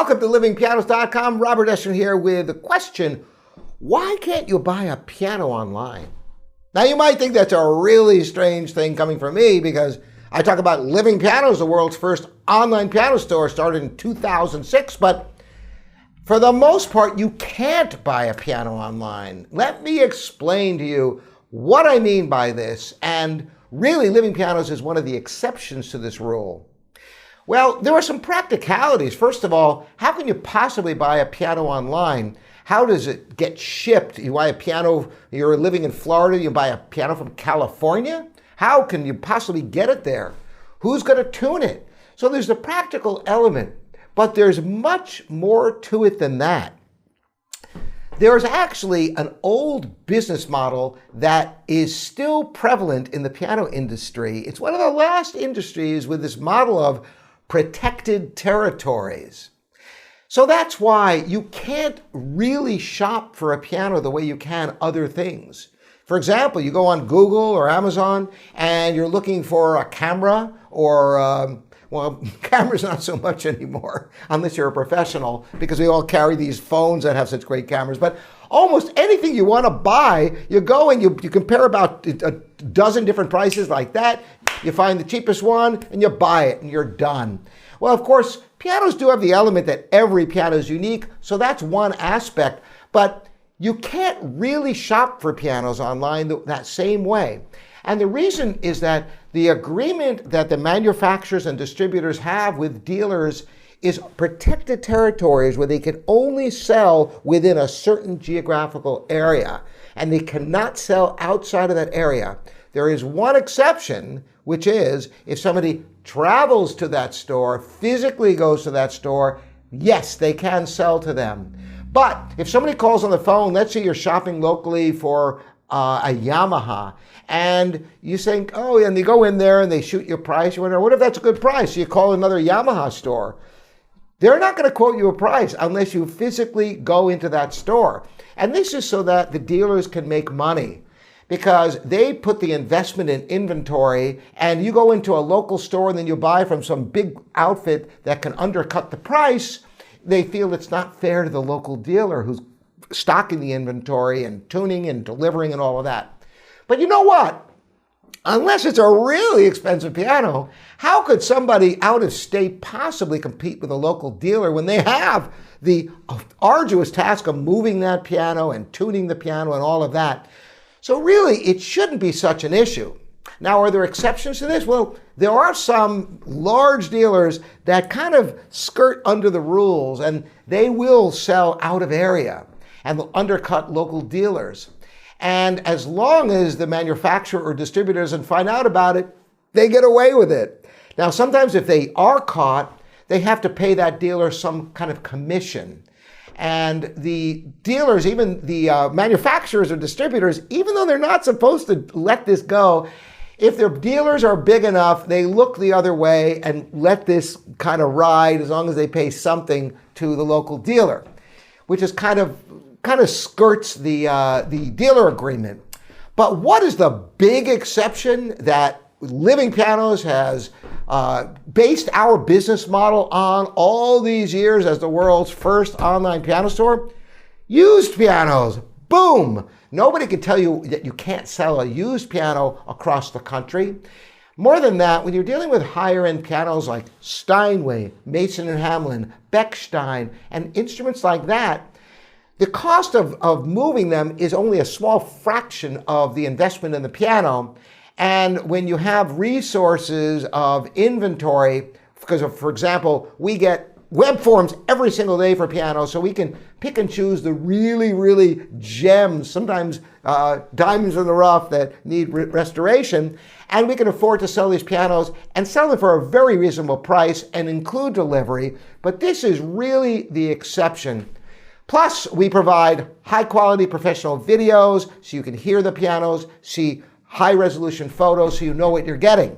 Welcome to livingpianos.com. Robert Estrin here with the question, why can't you buy a piano online? Now you might think that's a really strange thing coming from me because I talk about Living Pianos, the world's first online piano store, started in 2006, but for the most part, you can't buy a piano online. Let me explain to you what I mean by this, and really Living Pianos is one of the exceptions to this rule. Well, there are some practicalities. First of all, how can you possibly buy a piano online? How does it get shipped? You buy a piano, you're living in Florida, you buy a piano from California? How can you possibly get it there? Who's going to tune it? So there's the practical element, but there's much more to it than that. There's actually an old business model that is still prevalent in the piano industry. It's one of the last industries with this model of protected territories. So that's why you can't really shop for a piano the way you can other things. For example, you go on Google or Amazon and you're looking for a camera or, well, cameras not so much anymore, unless you're a professional, because we all carry these phones that have such great cameras. But almost anything you want to buy, you go and you compare about a dozen different prices like that. You find the cheapest one and you buy it and you're done. Well, of course, pianos do have the element that every piano is unique, so that's one aspect. But you can't really shop for pianos online that same way. And the reason is that the agreement that the manufacturers and distributors have with dealers is protected territories where they can only sell within a certain geographical area, and they cannot sell outside of that area. There is one exception, which is if somebody travels to that store, physically goes to that store, yes, they can sell to them. But if somebody calls on the phone, let's say you're shopping locally for a Yamaha, and you think, oh, and they go in there and they shoot you a price. You wonder, what if that's a good price? So you call another Yamaha store. They're not going to quote you a price unless you physically go into that store. And this is so that the dealers can make money, because they put the investment in inventory, and you go into a local store and then you buy from some big outfit that can undercut the price. They feel it's not fair to the local dealer who's stocking the inventory and tuning and delivering and all of that. But you know what? Unless it's a really expensive piano, how could somebody out of state possibly compete with a local dealer when they have the arduous task of moving that piano and tuning the piano and all of that? So really, it shouldn't be such an issue. Now, are there exceptions to this? Well, there are some large dealers that kind of skirt under the rules, and they will sell out of area and they'll undercut local dealers. And as long as the manufacturer or distributor doesn't find out about it, they get away with it. Now, sometimes if they are caught, they have to pay that dealer some kind of commission. And the dealers, even the manufacturers or distributors, even though they're not supposed to let this go, if their dealers are big enough, they look the other way and let this kind of ride as long as they pay something to the local dealer, which is kind of skirts the dealer agreement. But what is the big exception that Living Pianos has based our business model on all these years as the world's first online piano store? Used pianos. Boom! Nobody can tell you that you can't sell a used piano across the country. More than that, when you're dealing with higher-end pianos like Steinway, Mason & Hamlin, Bechstein, and instruments like that, the cost of moving them is only a small fraction of the investment in the piano. And when you have resources of inventory, because of, for example, we get web forms every single day for piano, so we can pick and choose the really, really gems, sometimes diamonds in the rough that need restoration, and we can afford to sell these pianos and sell them for a very reasonable price and include delivery. But this is really the exception. Plus, we provide high-quality professional videos so you can hear the pianos, see high-resolution photos so you know what you're getting.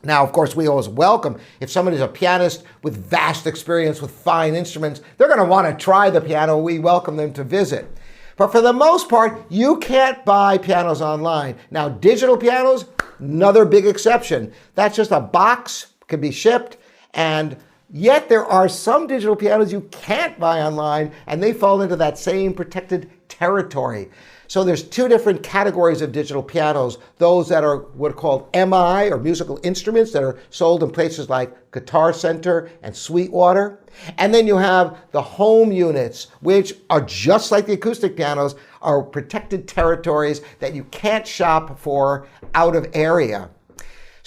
Now, of course, we always welcome, if somebody's a pianist with vast experience with fine instruments, they're going to want to try the piano. We welcome them to visit. But for the most part, you can't buy pianos online. Now, digital pianos, another big exception. That's just a box, can be shipped, and Yet there are some digital pianos you can't buy online, and they fall into that same protected territory. So there's two different categories of digital pianos. Those that are what are called MI, or musical instruments, that are sold in places like Guitar Center and Sweetwater. And then you have the home units, which are just like the acoustic pianos, are protected territories that you can't shop for out of area.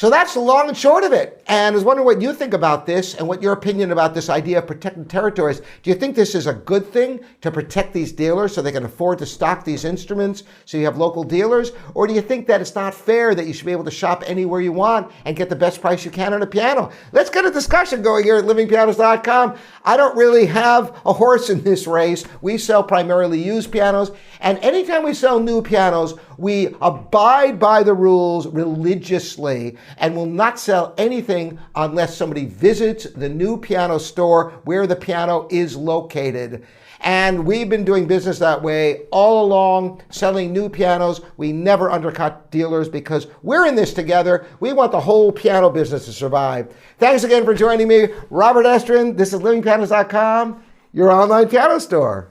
So that's the long and short of it. And I was wondering what you think about this and what your opinion about this idea of protected territories. Do you think this is a good thing to protect these dealers so they can afford to stock these instruments so you have local dealers? Or do you think that it's not fair that you should be able to shop anywhere you want and get the best price you can on a piano? Let's get a discussion going here at livingpianos.com. I don't really have a horse in this race. We sell primarily used pianos. And anytime we sell new pianos, we abide by the rules religiously and will not sell anything unless somebody visits the new piano store where the piano is located. And we've been doing business that way all along, selling new pianos. We never undercut dealers because we're in this together. We want the whole piano business to survive. Thanks again for joining me. Robert Estrin, this is livingpianos.com, your online piano store.